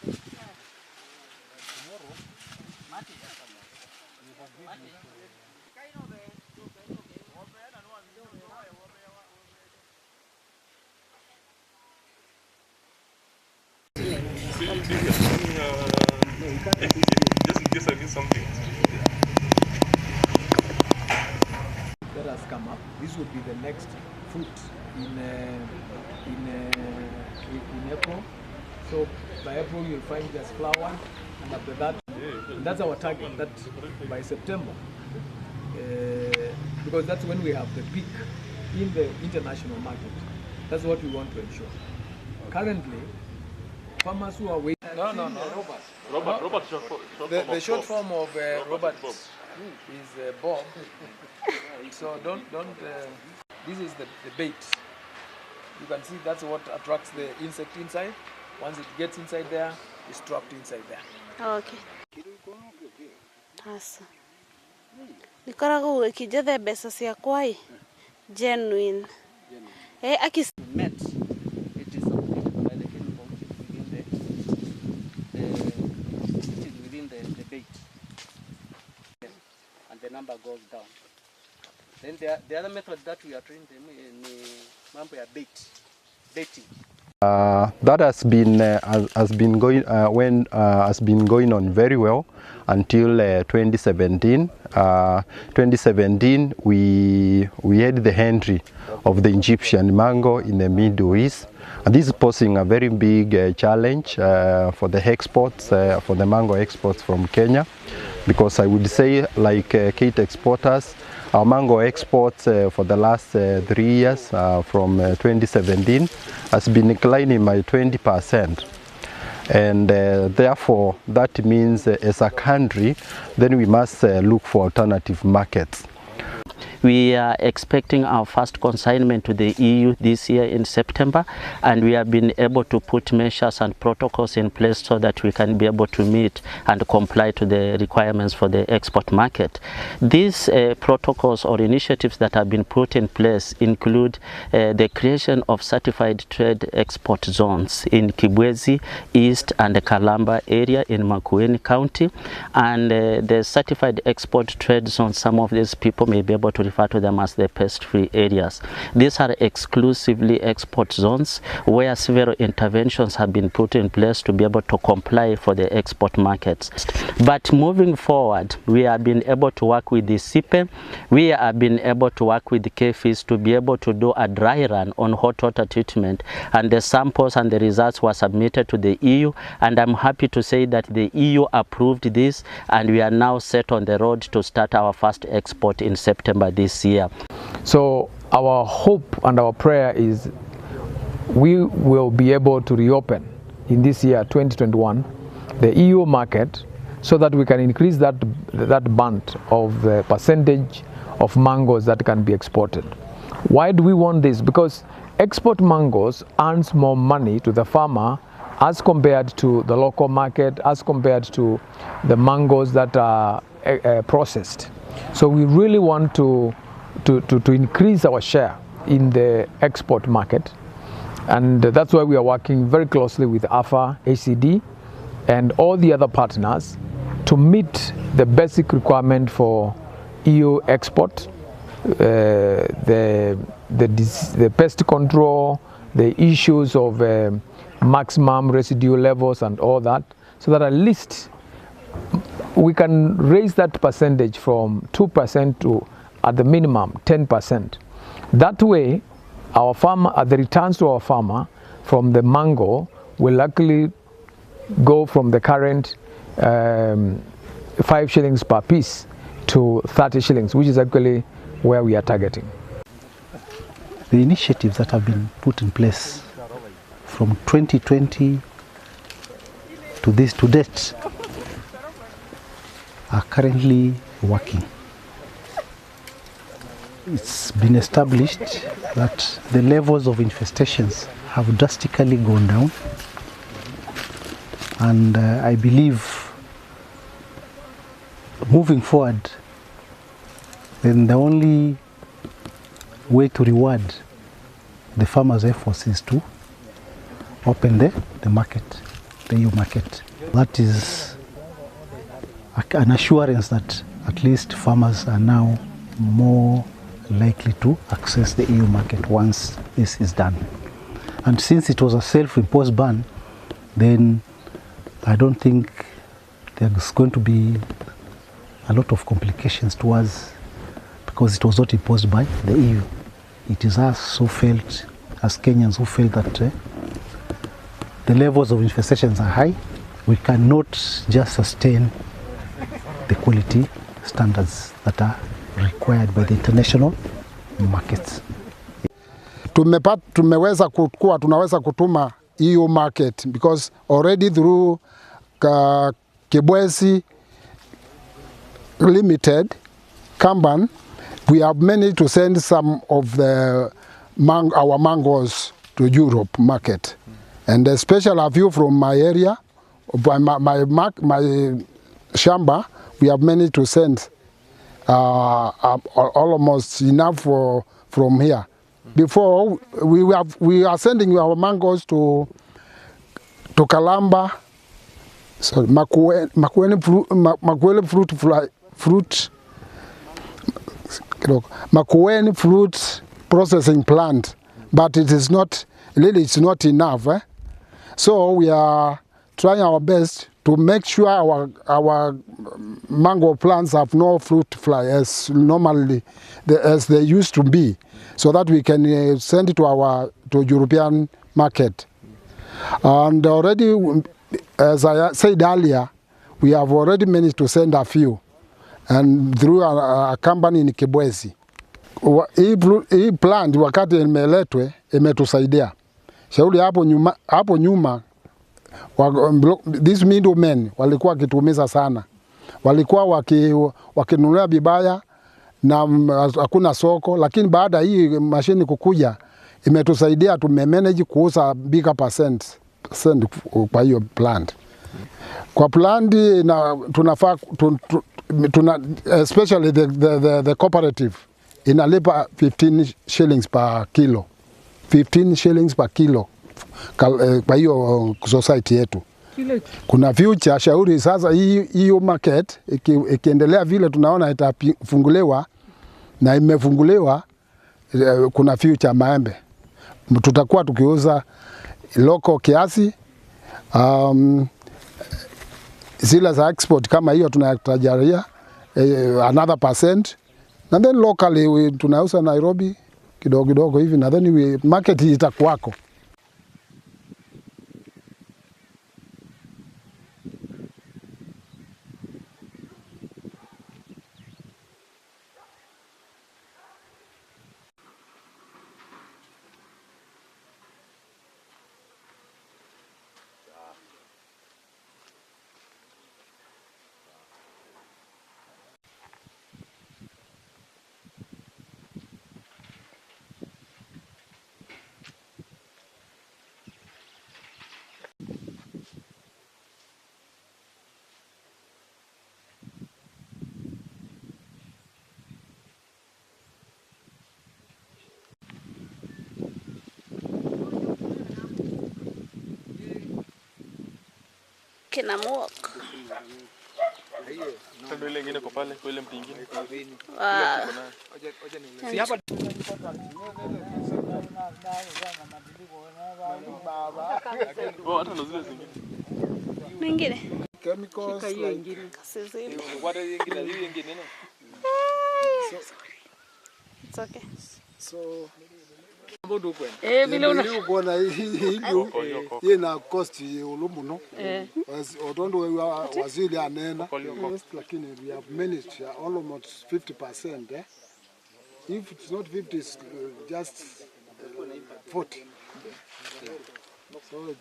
Just in case I miss something. That has come up. This would be the next fruit in April. So by April you'll find there's flower, and after that, that's our target. That by September, because that's when we have the peak in the international market. That's what we want to ensure. Currently, farmers who are waiting. No. Robert The short form of Robert is Bob. So don't. This is the bait. You can see that's what attracts the insect inside. Once it gets inside there, it's trapped inside there. Okay. Asa. Nikoragwo gukijathe mbeca ciakwa I genuine. Akis met. It is something by the chemical within the bait, and the number goes down. Then the other method that we are training them in mambo ya baiting. That has been going on very well until 2017. 2017 we had the entry of the Egyptian mango in the Middle East, and this is posing a very big challenge for the exports, for the mango exports from Kenya, because I would say, like Kate exporters, our mango exports for the last 3 years from 2017 has been declining by 20%. And therefore that means as a country then we must look for alternative markets. We are expecting our first consignment to the EU this year in September, and we have been able to put measures and protocols in place so that we can be able to meet and comply to the requirements for the export market. These protocols or initiatives that have been put in place include the creation of certified trade export zones in Kibwezi, East and the Kalamba area in Makueni County, and the certified export trade zones, some of these people may be able to refer to them as the pest-free areas. These are exclusively export zones where several interventions have been put in place to be able to comply for the export markets. But moving forward, we have been able to work with the SIPE, we have been able to work with the KFIS to be able to do a dry run on hot water treatment, and the samples and the results were submitted to the EU, and I'm happy to say that the EU approved this, and we are now set on the road to start our first export in September this year. So our hope and our prayer is we will be able to reopen in this year 2021 the EU market, so that we can increase that band of the percentage of mangoes that can be exported. Why do we want this? Because export mangoes earns more money to the farmer as compared to the local market, as compared to the mangoes that are processed. So we really want to increase our share in the export market, and that's why we are working very closely with AFA, ACD and all the other partners to meet the basic requirement for EU export, the pest control, the issues of maximum residue levels and all that, so that at least we can raise that percentage from 2% to at the minimum 10%. That way our farmer, the returns to our farmer from the mango will actually go from the current 5 shillings per piece to 30 shillings, which is actually where we are targeting. The initiatives that have been put in place from 2020 to date are currently working. It's been established that the levels of infestations have drastically gone down, and I believe moving forward, then the only way to reward the farmers' efforts is to open the market. the EU market. That is an assurance that at least farmers are now more likely to access the EU market once this is done. And since it was a self-imposed ban, then I don't think there's going to be a lot of complications to us because it was not imposed by the EU. It is us who felt, as Kenyans, who felt that the levels of infestations are high. We cannot just sustain the quality standards that are required by the international markets. Tunaweza kutuma EU market because already through Kibwezi Limited, Kamban, we have managed to send some of our mangoes to Europe market. And especially a few from my area, my shamba, we have managed to send almost enough from here. Before, we are sending our mangoes to Kalamba, sorry, Makueni fruit processing plant, but it is not really, it's not enough. So we are trying our best to make sure our mango plants have no fruit fly as normally as they used to be, so that we can send it to European market. And already, as I said earlier, we have already managed to send a few, and through a company in Kibwezi. Hii plant wakati imeletwe imetusaidia. Shauri hapo nyuma these middlemen walikuwa wakituumiza sana. Walikuwa wakinunua bibaya na hakuna soko, lakini baada hii mashini kukuja imetusaidia, tumemanage kuuza bigger percent kwa hiyo plant. Kwa plant tunafaa especially the cooperative inalipa 15 shillings per kilo. 15 shillings per kilo kwa hiyo society yetu. Kuna future shauri sasa hiyo market ikiendelea vile tunaona itafunguliwa na imefunguliwa, kuna future maembe. Tutakuwa tukiuza local kiasi, zile za export kama hiyo tunatajaria another percent, na then locally tunauza Nairobi kidogo hivi, na then market itakuwako. Kina muok. Ndio ile nyingine kwa pale, kwa ile mtu mwingine. Si hapa hata na zile zingine. Nyingine. Chemicals Hiyo nyingine. Kasizini. What are nyingine? Hiyo nyingine no. It's okay. So Vile una kuona hii na cost ulumuno otondo wazili anena, lakini we have managed almost 50%. If it's not 50, it's just 40. So